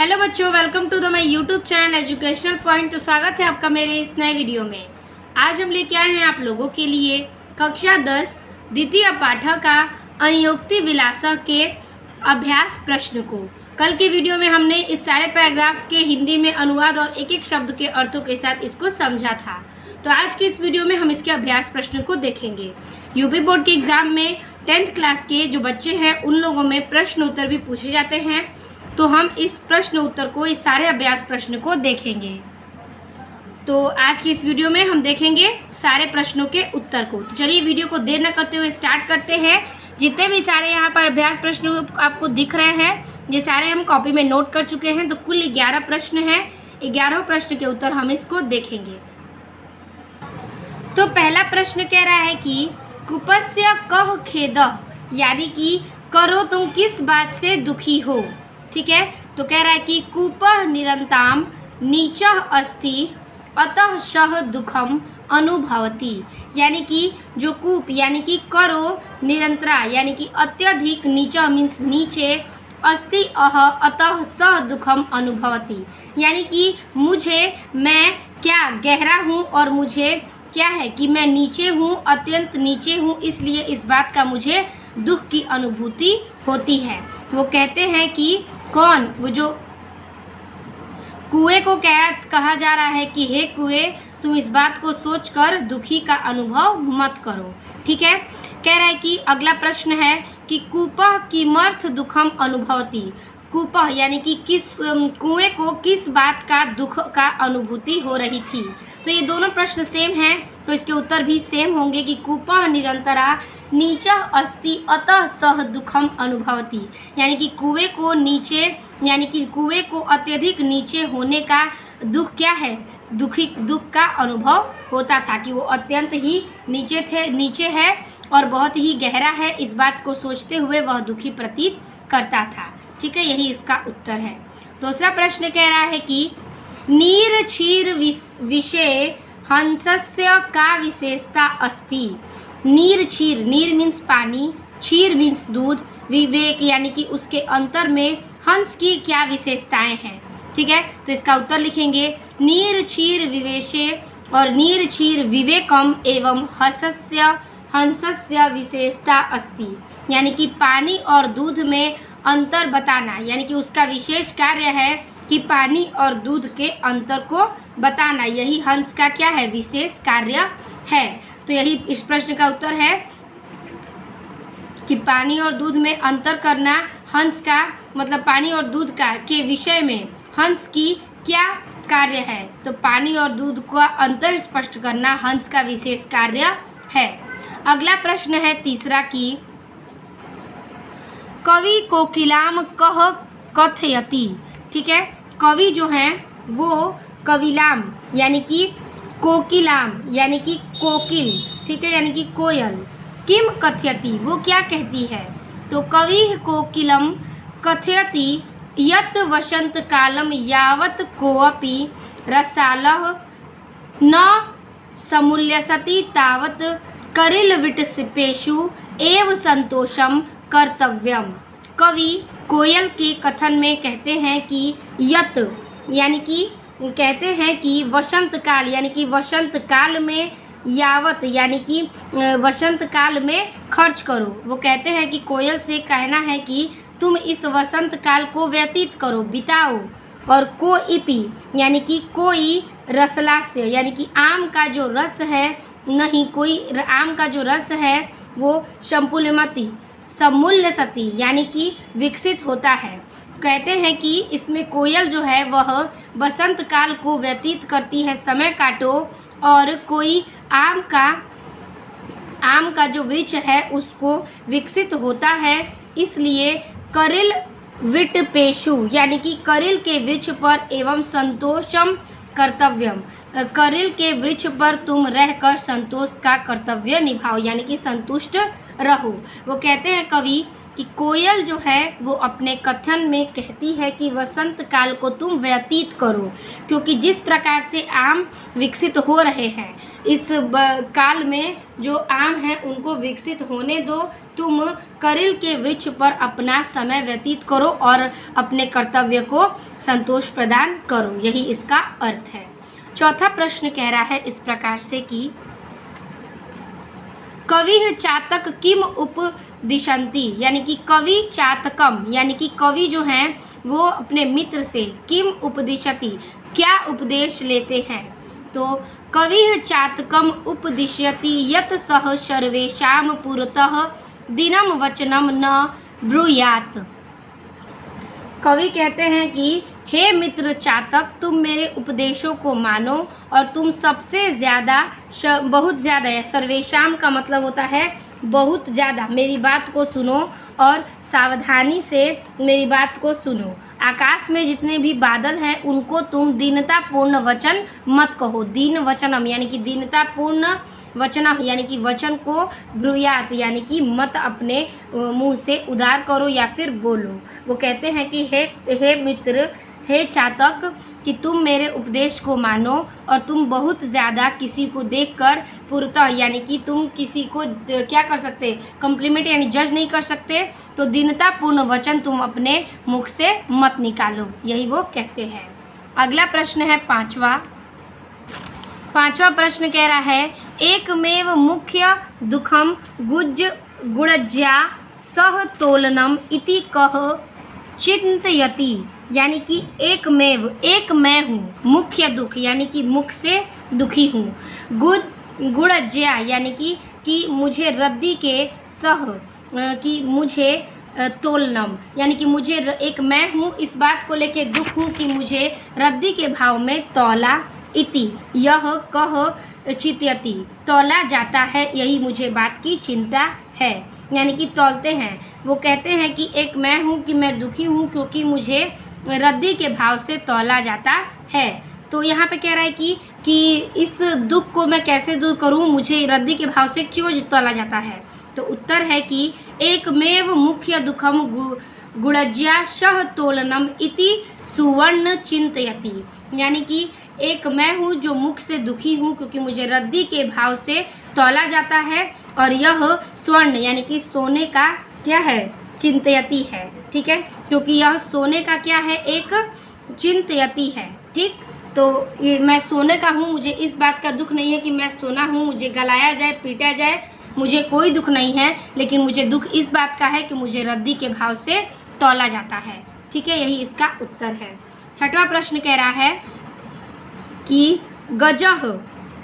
Hello बच्चों, welcome to the my YouTube channel Educational Point. तो स्वागत है आपका मेरे इस नए वीडियो में। आज हम लेके आए हैं आप लोगों के लिए कक्षा 10 द्वितीय पाठक का अनुयोक्ति विलासा के अभ्यास प्रश्न को। कल के वीडियो में हमने इस सारे पैराग्राफ्स के हिंदी में अनुवाद और एक एक शब्द के अर्थों के साथ इसको समझा था। तो आज की इस वीडियो में हम इसके अभ्यास प्रश्न को देखेंगे। यूपी बोर्ड के एग्जाम में 10th क्लास के जो बच्चे हैं उन लोगों में प्रश्न उत्तर भी पूछे जाते हैं, तो हम इस प्रश्न उत्तर को, इस सारे अभ्यास प्रश्न को देखेंगे। तो आज की इस वीडियो में हम देखेंगे सारे प्रश्नों के उत्तर को। तो चलिए वीडियो को देर न करते हुए स्टार्ट करते हैं। जितने भी सारे यहाँ पर अभ्यास प्रश्न आपको दिख रहे हैं, ये सारे हम कॉपी में नोट कर चुके हैं। तो कुल 11 प्रश्न हैं। 11 प्रश्न के उत्तर हम इसको देखेंगे। तो पहला प्रश्न कह रहा है कि कुपस्य कह खेद, यानी कि करो तुम किस बात से दुखी हो। ठीक है, तो कह रहा है कि कूपः निरंताम नीचः अस्ति अतः सह दुखम अनुभवति, यानी कि जो कूप यानी कि करो, निरंतरा यानी कि अत्यधिक, नीचा मीन्स नीचे, अस्ति अतः सह दुखम अनुभवति, यानी कि मुझे, मैं क्या गहरा हूँ और मुझे क्या है कि मैं नीचे हूँ, अत्यंत नीचे हूँ, इसलिए इस बात का मुझे दुख की अनुभूति होती है। वो कहते हैं कि कौन, वो जो कुएं को कहा जा रहा है कि हे कुएं, तुम इस बात को सोचकर दुखी का अनुभव मत करो। ठीक है, कह रहा है कि अगला प्रश्न है कि कूपः किमर्थ दुखम अनुभवति। कूपः यानी कि किस कुएं को किस बात का दुख का अनुभूति हो रही थी। तो ये दोनों प्रश्न सेम हैं, तो इसके उत्तर भी सेम होंगे कि कूपः निरंतरा नीचा अस्ति अतः सह दुखम अनुभवति, यानी कि कुएं को नीचे, यानी कि कुएं को अत्यधिक नीचे होने का दुख क्या है, दुख का अनुभव होता था कि वो अत्यंत ही नीचे है और बहुत ही गहरा है। इस बात को सोचते हुए वह दुखी प्रतीत करता था। ठीक है, यही इसका उत्तर है। दूसरा प्रश्न कह रहा है कि नीर क्षीर विषय हंसस्य का विशेषता अस्ति। नीर क्षीर, नीर मीन्स पानी, क्षीर मीन्स दूध, विवेक यानी कि उसके अंतर में हंस की क्या विशेषताएं हैं। ठीक है, तो इसका उत्तर लिखेंगे नीर क्षीर विवेशे और नीर क्षीर विवेकम एवं हंसस्य विशेषता अस्ति, यानी कि पानी और दूध में अंतर बताना, यानी कि उसका विशेष कार्य है कि पानी और दूध के अंतर को बताना, यही हंस का क्या है, विशेष कार्य है। तो यही इस प्रश्न का उत्तर है कि पानी और दूध में अंतर करना हंस का, मतलब पानी और दूध का के विषय में हंस की क्या कार्य है। तो पानी और दूध का अंतर स्पष्ट करना हंस का विशेष कार्य है। अगला प्रश्न है तीसरा कि कवि कोकिलाम कह कथयति। ठीक है, कवि जो हैं वो कविलाम यानी कि कोकिलाम यानी कि कोकिल, ठीक है, यानी कि कोयल, किम कथयति, वो क्या कहती है। तो कवि कोकिलम कथयति यत वसंत कालम यावत कोअपि रसालः न समुल्यसति तावत करिल विटसिपेषु एव संतोषम कर्तव्यम। कवि कोयल के कथन में कहते हैं कि यत यानी कि कहते हैं कि वसंत काल यानी कि वसंत काल में, यावत यानी कि वसंत काल में खर्च करो। वो कहते हैं कि कोयल से कहना है कि तुम इस वसंत काल को व्यतीत करो, बिताओ। और कोइपी यानी कि कोई रसलास्य यानी कि आम का जो रस है, नहीं कोई आम का जो रस है वो समुल्यसति यानी कि विकसित होता है। कहते हैं कि इसमें कोयल जो है वह बसंत काल को व्यतीत करती है, समय काटो, और कोई आम का जो वृक्ष है उसको विकसित होता है, इसलिए करिल विटपेषु यानी कि करिल के वृक्ष पर एवं संतोषम कर्तव्यम, करिल के वृक्ष पर तुम रहकर संतोष का कर्तव्य निभाओ, यानी कि संतुष्ट रहो। वो कहते हैं कवि कि कोयल जो है वो अपने कथन में कहती है कि वसंत काल को तुम व्यतीत करो, क्योंकि जिस प्रकार से आम विकसित हो रहे हैं इस काल में जो आम हैं उनको विकसित होने दो, तुम करिल के वृक्ष पर अपना समय व्यतीत करो और अपने कर्तव्य को संतोष प्रदान करो। यही इसका अर्थ है। चौथा प्रश्न कह रहा है इस प्रकार से कि कवि चातक किम उपदिशन्ति, यानी कि कवि चातकम यानी कि कवि जो हैं वो अपने मित्र से किम उपदिशति क्या उपदेश लेते हैं। तो कवि चातकम उपदिश्यति यत् सह सर्वेषां पुरतः दिनं वचनं न ब्रूयात्। कवि कहते हैं कि हे मित्र चातक, तुम मेरे उपदेशों को मानो और तुम सबसे ज़्यादा बहुत ज़्यादा है, सर्वेशाम का मतलब होता है बहुत ज़्यादा, मेरी बात को सुनो और सावधानी से मेरी बात को सुनो। आकाश में जितने भी बादल हैं उनको तुम दीनतापूर्ण वचन मत कहो। दीन वचनम यानी कि दीनतापूर्ण वचन यानी कि वचन को ब्रूयात यानी कि मत अपने मुंह से उधार करो या फिर बोलो। वो कहते हैं कि हे मित्र, हे चातक, कि तुम मेरे उपदेश को मानो और तुम बहुत ज़्यादा किसी को देखकर पूर्णतः यानी कि तुम किसी को क्या कर सकते, कम्प्लीमेंट यानी जज नहीं कर सकते, तो दीनतापूर्ण वचन तुम अपने मुख से मत निकालो। यही वो कहते हैं। अगला प्रश्न है पांचवा प्रश्न कह रहा है एकमेव मुख्य दुखम गुणज्या सह तोलनम इति कह चिंतयति, यानी कि एक मैं हूँ, मुख्य दुख यानी कि मुख से दुखी हूँ, गुणज्या यानी कि मुझे रद्दी के सह कि मुझे तोलनम यानी कि मुझे एक मैं हूँ इस बात को लेके दुख हूँ कि मुझे रद्दी के भाव में तौला, इति यह कह चिंतयति तौला जाता है, यही मुझे बात की चिंता है, यानी कि तौलते हैं। वो कहते हैं कि एक मैं हूँ कि मैं दुखी हूँ क्योंकि मुझे रद्दी के भाव से तौला जाता है। तो यहाँ पे कह रहा है कि इस दुख को मैं कैसे दूर करूँ, मुझे रद्दी के भाव से क्यों तौला जाता है। तो उत्तर है कि एकमेव मुख्य दुखम गुणज्या सह तोलनम इति सुवर्ण चिंतयति, यानी कि एक मैं हूँ जो मुख से दुखी हूँ क्योंकि मुझे रद्दी के भाव से तौला जाता है, और यह स्वर्ण यानी कि सोने का क्या है, चिंतयति है। ठीक है, क्योंकि यह सोने का क्या है, एक चिंतयति है। ठीक, तो ये मैं सोने का हूँ, मुझे इस बात का दुख नहीं है कि मैं सोना हूँ, मुझे गलाया जाए पीटा जाए, मुझे कोई दुख नहीं है, लेकिन मुझे दुख इस बात का है कि मुझे रद्दी के भाव से तौला जाता है। ठीक है, यही इसका उत्तर है। छठवां प्रश्न कह रहा है कि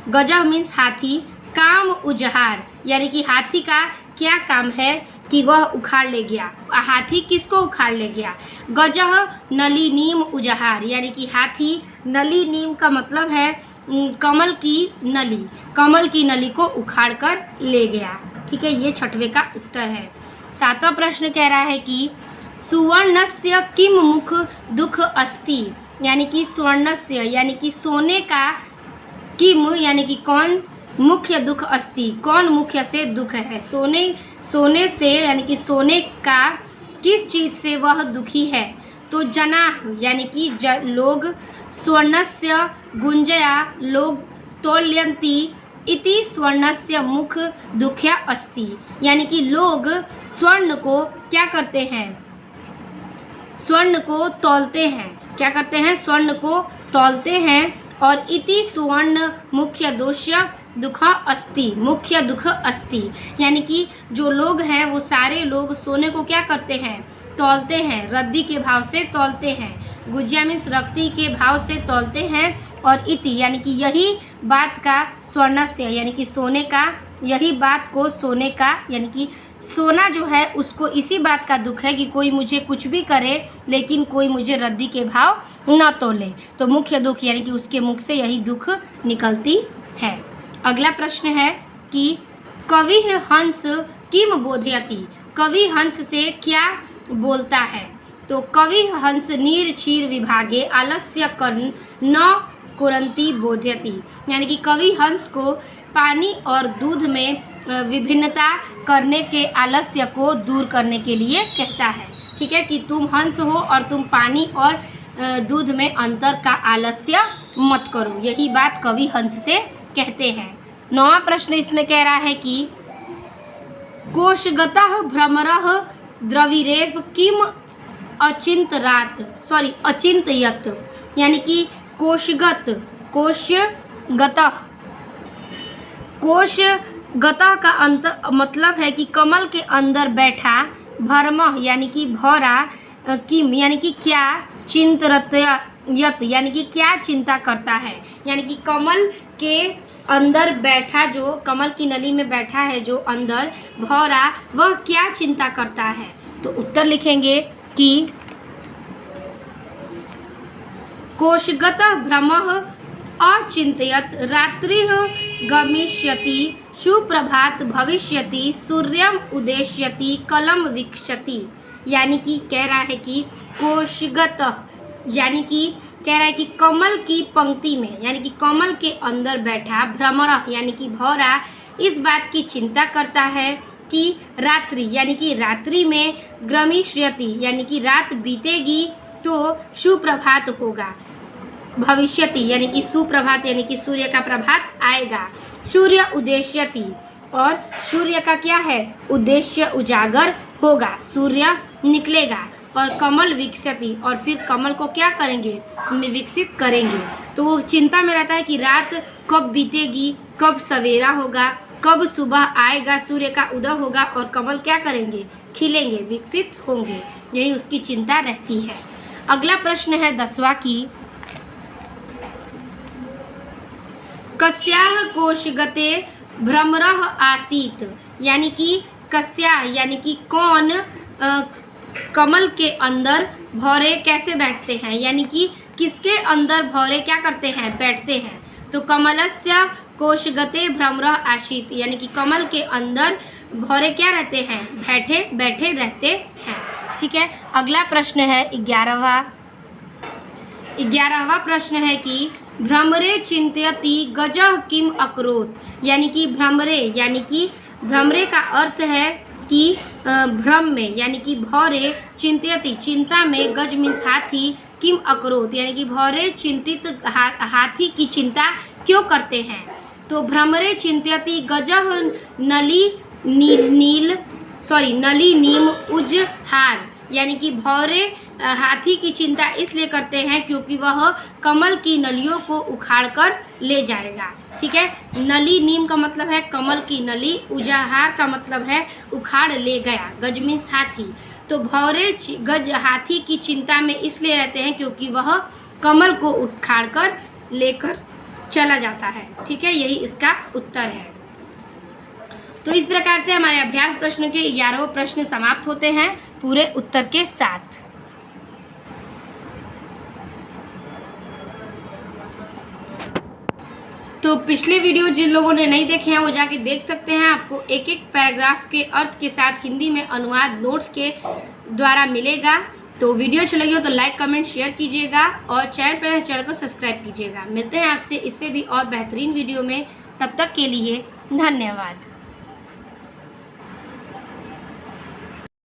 गजह मीन्स हाथी, काम उजहार यानी कि हाथी का क्या काम है कि वह उखाड़ ले गया। हाथी किसको उखाड़ ले गया। गजह नली नीम उजहार यानी कि हाथी, नली नीम का मतलब है कमल की नली को उखाड़ कर ले गया। ठीक है, ये छठवें का उत्तर है। सातवां प्रश्न कह रहा है कि सुवर्णस्य किम मुख दुख अस्ति, यानी कि स्वर्णस्य यानी कि सोने का, किम यानी कि कौन, मुख्य दुख अस्ति कौन मुख्य से दुख है। सोने से यानी कि सोने का किस चीज़ से वह दुखी है। तो जनाः यानी कि लोग, स्वर्णस्य गुंजया लोग तोल्यन्ति इति स्वर्णस्य मुख दुख्या अस्ति, यानी कि लोग स्वर्ण को क्या करते हैं, स्वर्ण को तौलते हैं। क्या करते हैं, स्वर्ण को तौलते हैं। और इति सुवर्ण मुख्य दोष्य दुख अस्ति, मुख्य दुख अस्ति, यानी कि जो लोग हैं वो सारे लोग सोने को क्या करते हैं, तौलते हैं, रद्दी के भाव से तौलते हैं। गुजिया मीन्स रक्ति के भाव से तौलते हैं। और इति यानी कि यही बात का स्वर्णस्य यानी कि सोने का, यही बात को सोने का यानी कि सोना जो है उसको इसी बात का दुख है कि कोई मुझे कुछ भी करे लेकिन कोई मुझे रद्दी के भाव न तोले। तो मुख्य दुख यानी कि उसके मुख से यही दुख निकलती है। अगला प्रश्न है कि कवि हंस किम बोधयति, कवि हंस से क्या बोलता है। तो कवि हंस नीर क्षीर विभागे आलस्य कर्ण न कुरंती बोधयति, यानी कि कवि हंस को पानी और दूध में विभिन्नता करने के आलस्य को दूर करने के लिए कहता है। ठीक है, कि तुम हंस हो और तुम पानी और दूध में अंतर का आलस्य मत करो, यही बात कवि हंस से कहते हैं। 9वां प्रश्न इसमें कह रहा है कि कोशगतः भ्रमरः द्रविरेव किम अचिंतयत, यानी कि कोशगतः का अंत मतलब है कि कमल के अंदर बैठा, भ्रमः यानी कि भौरा, किम यानी कि क्या, चिंतयत यानी कि क्या चिंता करता है, यानी कि कमल के अंदर बैठा, जो कमल की नली में बैठा है जो अंदर भौरा, वह क्या चिंता करता है। तो उत्तर लिखेंगे कि कोशगतः भ्रमः अचिंतयत रात्रिः गमिष्यति सुप्रभात भविष्यति सूर्यम उदेश्यति कलम वीक्षति, यानी कि कह रहा है कि कोशगतः यानी कि कह रहा है कि कमल की पंक्ति में, यानी कि कमल के अंदर बैठा भ्रमरः यानी कि भौरा इस बात की चिंता करता है कि रात्रि यानी कि रात्रि में गमिष्यति यानी कि रात बीतेगी तो सुप्रभात होगा, भविष्यति यानी कि सुप्रभात यानी कि सूर्य का प्रभात आएगा, सूर्य उदेश्यति और सूर्य का क्या है, उद्देश्य उजागर होगा, सूर्य निकलेगा, और कमल विकसति और फिर कमल को क्या करेंगे, विकसित करेंगे। तो वो चिंता में रहता है कि रात कब बीतेगी, कब सवेरा होगा, कब सुबह आएगा, सूर्य का उदय होगा और कमल क्या करेंगे, खिलेंगे, विकसित होंगे, यही उसकी चिंता रहती है। अगला प्रश्न है 10वां की कस्याः कोशगते भ्रमरः आसीत्, यानी कि कस्या यानी कि कौन कमल के अंदर भौरे कैसे बैठते हैं, यानी कि किसके अंदर भौरे क्या करते हैं, बैठते हैं। तो कमलस्य कोशगते भ्रमरः आसीत्, यानी कि कमल के अंदर भौरे क्या रहते हैं, बैठे रहते हैं। ठीक है, अगला प्रश्न है 11वां प्रश्न है कि भ्रमरे चिंतयति गजः किम अकरोत्, यानी कि भ्रमरे का अर्थ है कि भ्रम में, यानी कि भौरे चिंतयति चिंता में, गज मीन्स हाथी, किम अकरोत् यानी कि भौरे चिंतित हाथी की चिंता क्यों करते हैं। तो भ्रमरे चिंतयति गजः नली नीम उजहार, यानी कि भौरे हाथी की चिंता इसलिए करते हैं क्योंकि वह कमल की नलियों को उखाड़ कर ले जाएगा। ठीक है, नली नीम का मतलब है कमल की नली, उजाहार का मतलब है उखाड़ ले गया, गज मीन्स हाथी। तो भौरे गज हाथी की चिंता में इसलिए रहते हैं क्योंकि वह कमल को उखाड़ कर लेकर चला जाता है। ठीक है, यही इसका उत्तर है। तो इस प्रकार से हमारे अभ्यास प्रश्न के 11वें प्रश्न समाप्त होते हैं पूरे उत्तर के साथ। तो पिछले वीडियो जिन लोगों ने नहीं देखे हैं वो जाके देख सकते हैं, आपको एक एक पैराग्राफ के अर्थ के साथ हिंदी में अनुवाद नोट्स के द्वारा मिलेगा। तो वीडियो अच्छी लगी हो तो लाइक कमेंट शेयर कीजिएगा और चैनल को सब्सक्राइब कीजिएगा। मिलते हैं आपसे इससे भी और बेहतरीन वीडियो में, तब तक के लिए धन्यवाद।